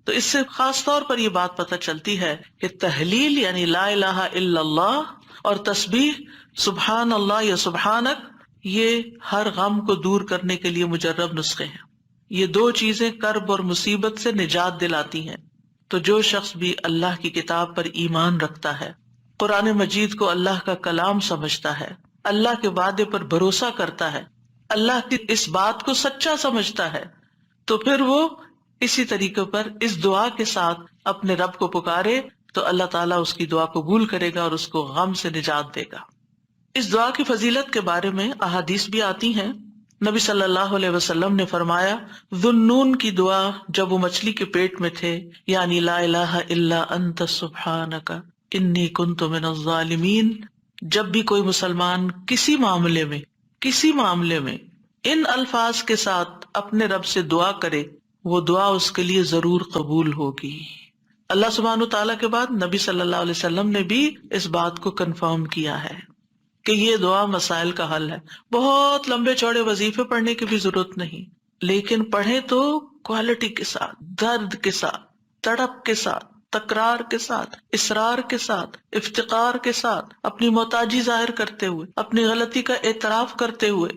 تو اس سے خاص طور پر یہ بات پتہ چلتی ہے کہ تحلیل یعنی لا الہ الا اللہ اور تسبیح سبحان اللہ یا سبحانک، یہ ہر غم کو دور کرنے کے لیے مجرب نسخے ہیں. یہ دو چیزیں کرب اور مصیبت سے نجات دلاتی ہیں. تو جو شخص بھی اللہ کی کتاب پر ایمان رکھتا ہے، قرآن مجید کو اللہ کا کلام سمجھتا ہے، اللہ کے وعدے پر بھروسہ کرتا ہے، اللہ کی اس بات کو سچا سمجھتا ہے، تو پھر وہ اسی طریقے پر اس دعا کے ساتھ اپنے رب کو پکارے تو اللہ تعالیٰ اس کی دعا قبول کرے گا اور اس کو غم سے نجات دے گا. اس دعا کی فضیلت کے بارے میں احادیث بھی آتی ہیں. نبی صلی اللہ علیہ وسلم نے فرمایا، ذُو-النون کی دعا جب وہ مچھلی کے پیٹ میں تھے، یعنی لا الہ الا انت سبحانک انی کنت من الظالمین، جب بھی کوئی مسلمان کسی معاملے میں ان الفاظ کے ساتھ اپنے رب سے دعا کرے، وہ دعا اس کے لیے ضرور قبول ہوگی. اللہ سبحانہ تعالیٰ کے بعد نبی صلی اللہ علیہ وسلم نے بھی اس بات کو کنفرم کیا ہے کہ یہ دعا مسائل کا حل ہے. بہت لمبے چوڑے وظیفے پڑھنے کی بھی ضرورت نہیں، لیکن پڑھیں تو کوالٹی کے ساتھ، درد کے ساتھ، تڑپ کے ساتھ، تکرار کے ساتھ، اصرار کے ساتھ، افتقار کے ساتھ، اپنی محتاجی ظاہر کرتے ہوئے، اپنی غلطی کا اعتراف کرتے ہوئے.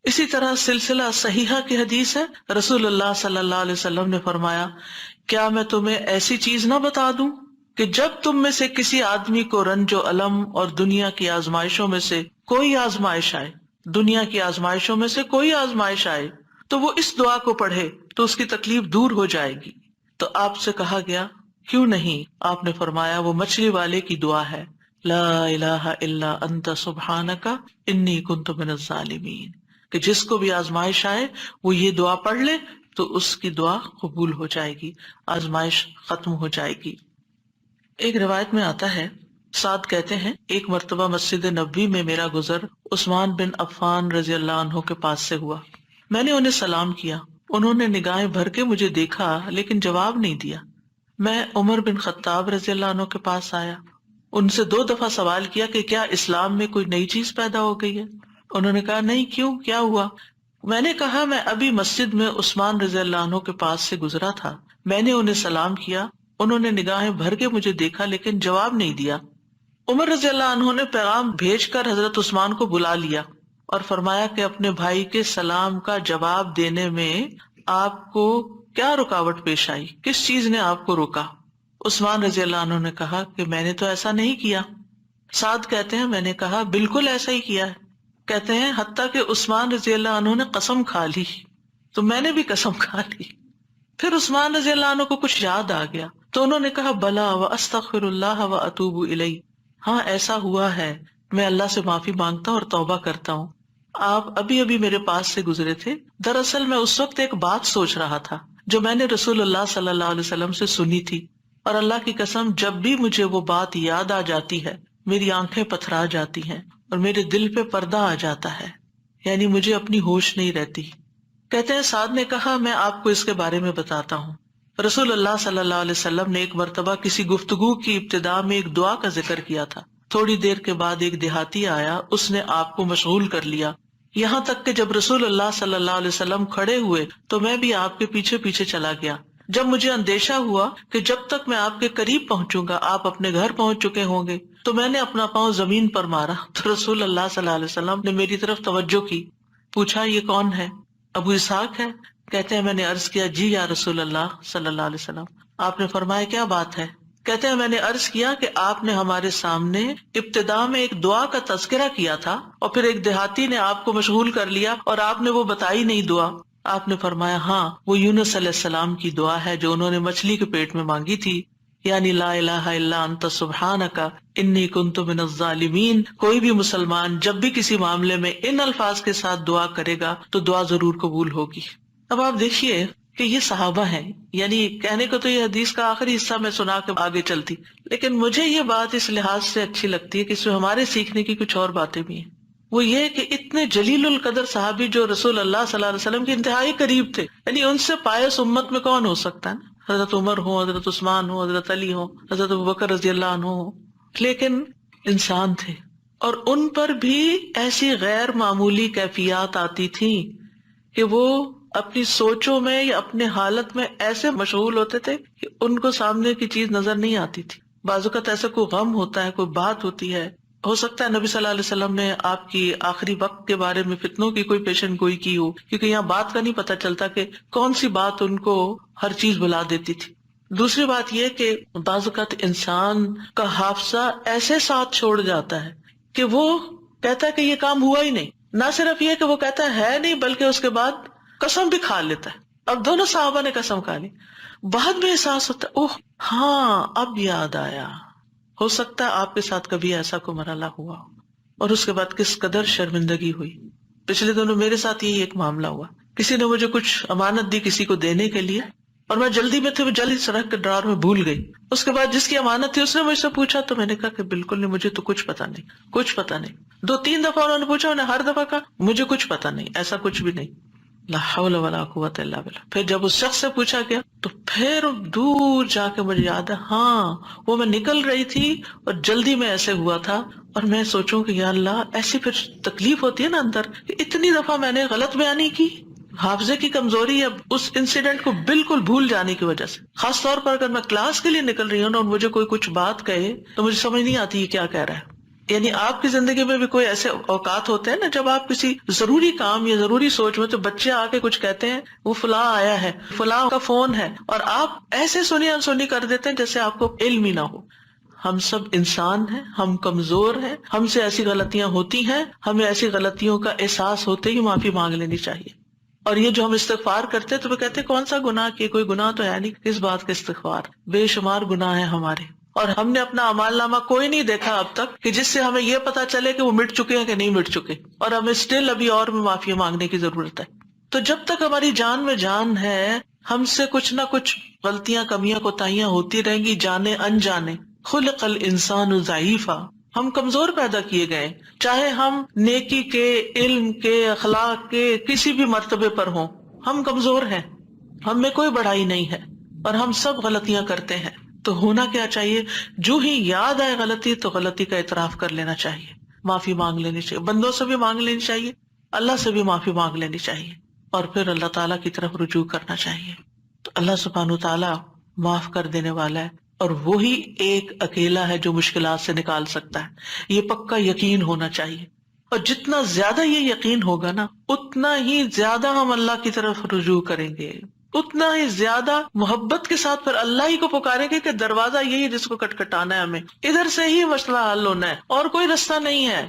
اسی طرح سلسلہ صحیحہ کی حدیث ہے، رسول اللہ صلی اللہ علیہ وسلم نے فرمایا، کیا میں تمہیں ایسی چیز نہ بتا دوں کہ جب تم میں سے کسی آدمی کو رنج و الم اور دنیا کی آزمائشوں میں سے کوئی آزمائش آئے تو وہ اس دعا کو پڑھے تو اس کی تکلیف دور ہو جائے گی. تو آپ سے کہا گیا کیوں نہیں؟ آپ نے فرمایا وہ مچھلی والے کی دعا ہے، لا الہ الا انت سبحانک انی کنت من الظالمین، کہ جس کو بھی آزمائش آئے وہ یہ دعا پڑھ لے تو اس کی دعا قبول ہو جائے گی، آزمائش ختم ہو جائے گی. ایک روایت میں آتا ہے، سعد کہتے ہیں، ایک مرتبہ مسجد نبوی میں میرا گزر عثمان بن عفان رضی اللہ عنہ کے پاس سے ہوا. میں نے انہیں سلام کیا، انہوں نے نگاہیں بھر کے مجھے دیکھا لیکن جواب نہیں دیا. میں عمر بن خطاب رضی اللہ عنہ کے پاس آیا، ان سے 2 دفعہ سوال کیا کہ کیا اسلام میں کوئی نئی چیز پیدا ہو گئی ہے؟ انہوں نے کہا نہیں. کیوں، کیا ہوا؟ میں نے کہا میں ابھی مسجد میں عثمان رضی اللہ عنہ کے پاس سے گزرا تھا، میں نے انہیں سلام کیا، انہوں نے نگاہیں بھر کے مجھے دیکھا لیکن جواب نہیں دیا. عمر رضی اللہ عنہ نے پیغام بھیج کر حضرت عثمان کو بلا لیا اور فرمایا کہ اپنے بھائی کے سلام کا جواب دینے میں آپ کو کیا رکاوٹ پیش آئی، کس چیز نے آپ کو روکا؟ عثمان رضی اللہ عنہ نے کہا کہ میں نے تو ایسا نہیں کیا. سعد کہتے ہیں میں نے کہا بالکل ایسا ہی کیا ہے. کہتے ہیں حتیٰ کہ عثمان رضی اللہ عنہ نے قسم کھا لی تو میں نے بھی قسم کھا لی. پھر عثمان رضی اللہ عنہ کو کچھ یاد آ گیا تو انہوں نے کہا بلا واستغفر اللہ واتوب الیہ، ہاں ایسا ہوا ہے، میں اللہ سے معافی مانگتا ہوں اور توبہ کرتا ہوں. آپ ابھی میرے پاس سے گزرے تھے، دراصل میں اس وقت ایک بات سوچ رہا تھا جو میں نے رسول اللہ صلی اللہ علیہ وسلم سے سنی تھی، اور اللہ کی قسم جب بھی مجھے وہ بات یاد آ جاتی ہے میری آنکھیں پتھرا جاتی ہیں اور میرے دل پہ پردہ آ جاتا ہے، یعنی مجھے اپنی ہوش نہیں رہتی. کہتے ہیں سعد نے کہا میں آپ کو اس کے بارے میں بتاتا ہوں. رسول اللہ صلی اللہ علیہ وسلم نے ایک مرتبہ کسی گفتگو کی ابتدا میں ایک دعا کا ذکر کیا تھا. تھوڑی دیر کے بعد ایک دیہاتی آیا، اس نے آپ کو مشغول کر لیا، یہاں تک کہ جب رسول اللہ صلی اللہ علیہ وسلم کھڑے ہوئے تو میں بھی آپ کے پیچھے پیچھے چلا گیا. جب مجھے اندیشہ ہوا کہ جب تک میں آپ کے قریب پہنچوں گا آپ اپنے گھر پہنچ چکے ہوں گے تو میں نے اپنا پاؤں زمین پر مارا تو رسول اللہ صلی اللہ علیہ وسلم نے میری طرف توجہ کی. پوچھا یہ کون ہے؟ ابو اسحاق ہے. کہتے ہیں میں نے عرض کیا جی یا رسول اللہ صلی اللہ علیہ وسلم. آپ نے فرمایا کیا بات ہے؟ کہتے ہیں میں نے عرض کیا کہ آپ نے ہمارے سامنے ابتدا میں ایک دعا کا تذکرہ کیا تھا اور پھر ایک دیہاتی نے آپ کو مشغول کر لیا اور آپ نے وہ بتائی نہیں دعا. آپ نے فرمایا ہاں وہ یونس علیہ السلام کی دعا ہے جو انہوں نے مچھلی کے پیٹ میں مانگی تھی، یعنی لا الہ الا انت سبحانک انی کنت من الظالمین. کوئی بھی مسلمان جب بھی کسی معاملے میں ان الفاظ کے ساتھ دعا کرے گا تو دعا ضرور قبول ہوگی. اب آپ دیکھیے کہ یہ صحابہ ہیں، یعنی کہنے کو تو یہ حدیث کا آخری حصہ میں سنا کے آگے چلتی، لیکن مجھے یہ بات اس لحاظ سے اچھی لگتی ہے کہ اس میں ہمارے سیکھنے کی کچھ اور باتیں بھی ہیں. وہ یہ کہ اتنے جلیل القدر صحابی جو رسول اللہ صلی اللہ علیہ وسلم کے انتہائی قریب تھے، یعنی ان سے پائس امت میں کون ہو سکتا ہے نا؟ حضرت عمر ہو، حضرت عثمان ہو، حضرت علی ہو، حضرت ابوبکر رضی اللہ عنہ ہو، لیکن انسان تھے اور ان پر بھی ایسی غیر معمولی کیفیات آتی تھیں کہ وہ اپنی سوچوں میں یا اپنے حالت میں ایسے مشغول ہوتے تھے کہ ان کو سامنے کی چیز نظر نہیں آتی تھی. بعض اوقات ایسا کوئی غم ہوتا ہے، کوئی بات ہوتی ہے، ہو سکتا ہے نبی صلی اللہ علیہ وسلم نے آپ کی آخری وقت کے بارے میں فتنوں کی کوئی پیشن گوئی کی ہو، کیونکہ یہاں بات کا نہیں پتہ چلتا کہ کون سی بات ان کو ہر چیز بلا دیتی تھی. دوسری بات یہ کہ بعض اوقات انسان کا حافظہ ایسے ساتھ چھوڑ جاتا ہے کہ وہ کہتا ہے کہ یہ کام ہوا ہی نہیں. نہ صرف یہ کہ وہ کہتا ہے نہیں، بلکہ اس کے بعد قسم بھی کھا لیتا ہے. اب دونوں صحابہ نے قسم کھا لی. بعد میں احساس ہوتا ہے اوہ ہاں اب یاد آیا. ہو سکتا ہے آپ کے ساتھ کبھی ایسا کوئی مرحلہ ہوا ہو اور اس کے بعد کس قدر شرمندگی ہوئی. پچھلے دنوں میرے ساتھ یہی ایک معاملہ ہوا. کسی نے مجھے کچھ امانت دی کسی کو دینے کے لیے، اور میں جلدی میں تھی، وہ جلدی سے رکھ کے ڈرار میں بھول گئی. اس کے بعد جس کی امانت تھی اس نے مجھ سے پوچھا تو میں نے کہا کہ بالکل نہیں، مجھے تو کچھ پتا نہیں، کچھ پتا نہیں. 2-3 دفعہ انہوں نے پوچھا، انہیں ہر دفعہ کہا مجھے کچھ پتا نہیں، ایسا کچھ بھی نہیں. لا حول ولا قوت الا باللہ. پھر جب اس شخص سے پوچھا گیا تو پھر دور جا کے مجھے یاد ہے، ہاں وہ میں نکل رہی تھی اور جلدی میں ایسے ہوا تھا. اور میں سوچوں کہ یا اللہ، ایسی پھر تکلیف ہوتی ہے نا اندر کہ اتنی دفعہ میں نے غلط بیانی کی. حافظے کی کمزوری ہے اس انسیڈنٹ کو بالکل بھول جانے کی وجہ سے. خاص طور پر اگر میں کلاس کے لیے نکل رہی ہوں اور مجھے کوئی کچھ بات کہے تو مجھے سمجھ نہیں آتی یہ کیا کہہ رہا ہے. یعنی آپ کی زندگی میں بھی کوئی ایسے اوقات ہوتے ہیں نا جب آپ کسی ضروری کام یا ضروری سوچ میں، تو بچے آ کے کچھ کہتے ہیں وہ فلاں آیا ہے، فلاں کا فون ہے، اور آپ ایسے سنی انسنی کر دیتے ہیں جیسے آپ کو علم ہی نہ ہو. ہم سب انسان ہیں، ہم کمزور ہیں، ہم سے ایسی غلطیاں ہوتی ہیں. ہمیں ایسی غلطیوں کا احساس ہوتے ہی معافی مانگ لینی چاہیے. اور یہ جو ہم استغفار کرتے تو وہ کہتے کون سا گناہ کیے، کوئی گناہ تو ہے نہیں، کس بات کا استغفار. بے شمار گناہ ہیں ہمارے، اور ہم نے اپنا اعمال نامہ کوئی نہیں دیکھا اب تک کہ جس سے ہمیں یہ پتا چلے کہ وہ مٹ چکے ہیں کہ نہیں مٹ چکے، اور ہمیں اسٹل ابھی اور بھی معافی مانگنے کی ضرورت ہے. تو جب تک ہماری جان میں جان ہے، ہم سے کچھ نہ کچھ غلطیاں، کمیاں، کوتاہیاں ہوتی رہیں گی، جانے انجانے. خلق الانسان ضعیفا، ہم کمزور پیدا کیے گئے، چاہے ہم نیکی کے، علم کے، اخلاق کے کسی بھی مرتبے پر ہوں، ہم کمزور ہیں. ہم میں کوئی بڑائی نہیں ہے اور ہم سب غلطیاں کرتے ہیں. تو ہونا کیا چاہیے؟ جو ہی یاد آئے غلطی تو غلطی کا اعتراف کر لینا چاہیے، معافی مانگ لینی چاہیے. بندوں سے بھی مانگ لینی چاہیے، اللہ سے بھی معافی مانگ لینی چاہیے، اور پھر اللہ تعالیٰ کی طرف رجوع کرنا چاہیے. تو اللہ سبحانہ تعالیٰ معاف کر دینے والا ہے، اور وہی ایک اکیلا ہے جو مشکلات سے نکال سکتا ہے. یہ پکا یقین ہونا چاہیے، اور جتنا زیادہ یہ یقین ہوگا نا، اتنا ہی زیادہ ہم اللہ کی طرف رجوع کریں گے، اتنا ہی زیادہ محبت کے ساتھ پھر اللہ ہی کو پکاریں گے کہ دروازہ یہی ہے جس کو کٹکھٹانا ہے، ہمیں ادھر سے ہی مسئلہ حل ہونا ہے، اور کوئی رستہ نہیں ہے.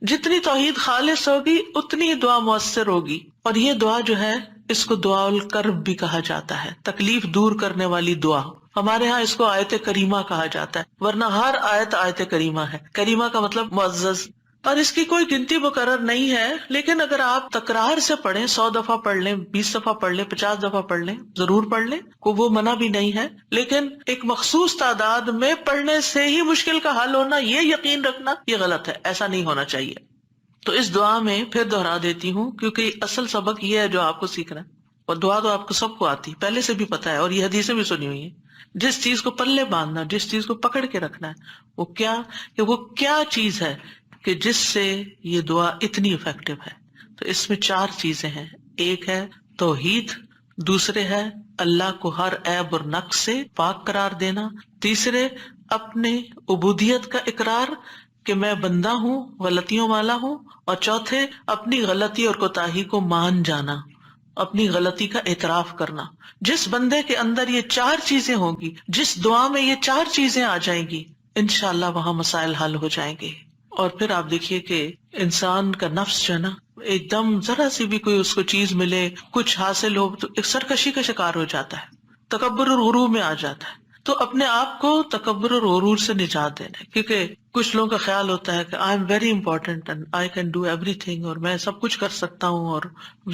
جتنی توحید خالص ہوگی اتنی ہی دعا مؤثر ہوگی. اور یہ دعا جو ہے اس کو دعا الکرب بھی کہا جاتا ہے، تکلیف دور کرنے والی دعا. ہمارے ہاں اس کو آیت کریمہ کہا جاتا ہے، ورنہ ہر آیت آیت کریمہ ہے. کریمہ کا مطلب معزز، اور اس کی کوئی گنتی مقرر نہیں ہے. لیکن اگر آپ تکرار سے پڑھیں، 100 دفعہ پڑھ لیں، 20 دفعہ پڑھ لیں، 50 دفعہ پڑھ لیں، ضرور پڑھ لیں، کو وہ منع بھی نہیں ہے. لیکن ایک مخصوص تعداد میں پڑھنے سے ہی مشکل کا حل ہونا، یہ یقین رکھنا، یہ غلط ہے، ایسا نہیں ہونا چاہیے. تو اس دعا میں پھر دہرا دیتی ہوں، کیونکہ اصل سبق یہ ہے جو آپ کو سیکھنا ہے. اور دعا تو آپ کو سب کو آتی، پہلے سے بھی پتا ہے، اور یہ حدیثیں بھی سنی ہوئی ہیں. جس چیز کو پلے باندھنا، جس چیز کو پکڑ کے رکھنا ہے، وہ کیا چیز ہے کہ جس سے یہ دعا اتنی افیکٹو ہے. تو اس میں 4 چیزیں ہیں. ایک ہے توحید، دوسرے ہے اللہ کو ہر عیب اور نقص سے پاک قرار دینا، تیسرے اپنے عبودیت کا اقرار کہ میں بندہ ہوں، غلطیوں والا ہوں، اور چوتھے اپنی غلطی اور کوتاہی کو مان جانا، اپنی غلطی کا اعتراف کرنا. جس بندے کے اندر یہ 4 چیزیں ہوں گی، جس دعا میں یہ 4 چیزیں آ جائیں گی، انشاءاللہ وہاں مسائل حل ہو جائیں گے. اور پھر آپ دیکھیے کہ انسان کا نفس جو ہے نا، ایک دم ذرا سی بھی کوئی اس کو چیز ملے، کچھ حاصل ہو تو ایک سرکشی کا شکار ہو جاتا ہے، تکبر اور غرور میں آ جاتا ہے. تو اپنے آپ کو تکبر اور غرور سے نجات دینا ہے. کیونکہ کچھ لوگوں کا خیال ہوتا ہے کہ I am very important and I can do every thing, اور میں سب کچھ کر سکتا ہوں، اور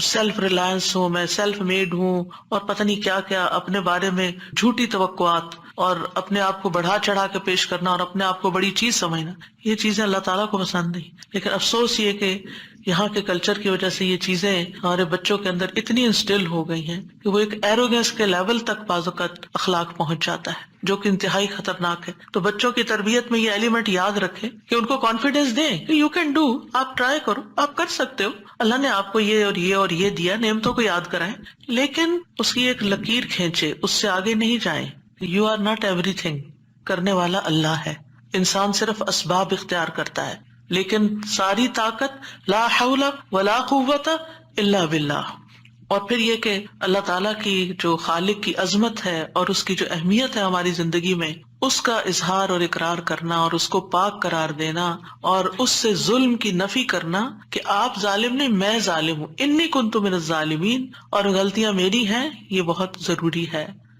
سیلف ریلائنس ہوں، میں سیلف میڈ ہوں، اور پتہ نہیں کیا کیا اپنے بارے میں جھوٹی توقعات. اور اپنے آپ کو بڑھا چڑھا کے پیش کرنا اور اپنے آپ کو بڑی چیز سمجھنا، یہ چیزیں اللہ تعالیٰ کو پسند نہیں. لیکن افسوس یہ کہ یہاں کے کلچر کی وجہ سے یہ چیزیں ہمارے بچوں کے اندر اتنی انسٹل ہو گئی ہیں کہ وہ ایک ایروگینس کے لیول تک بعض اوقات اخلاق پہنچ جاتا ہے، جو کہ انتہائی خطرناک ہے. تو بچوں کی تربیت میں یہ ایلیمنٹ یاد رکھیں کہ ان کو کانفیڈینس دیں کہ یو کین ڈو، آپ ٹرائی کرو، آپ کر سکتے ہو، اللہ نے آپ کو یہ اور یہ اور یہ دیا، نعمتوں کو یاد کرائیں، لیکن اس کی ایک لکیر کھینچے، اس سے آگے نہیں جائیں. یو آر ناٹ ایوری تھنگ، کرنے والا اللہ ہے، انسان صرف اسباب اختیار کرتا ہے، لیکن ساری طاقت لا حول ولا قوت الا باللہ. اور پھر یہ کہ اللہ تعالیٰ کی جو خالق کی عظمت ہے اور اس کی جو اہمیت ہے ہماری زندگی میں، اس کا اظہار اور اقرار کرنا اور اس کو پاک قرار دینا اور اس سے ظلم کی نفی کرنا کہ آپ ظالم نہیں، میں ظالم ہوں، انی کنت من الظالمین، اور غلطیاں میری ہیں، یہ بہت ضروری ہے.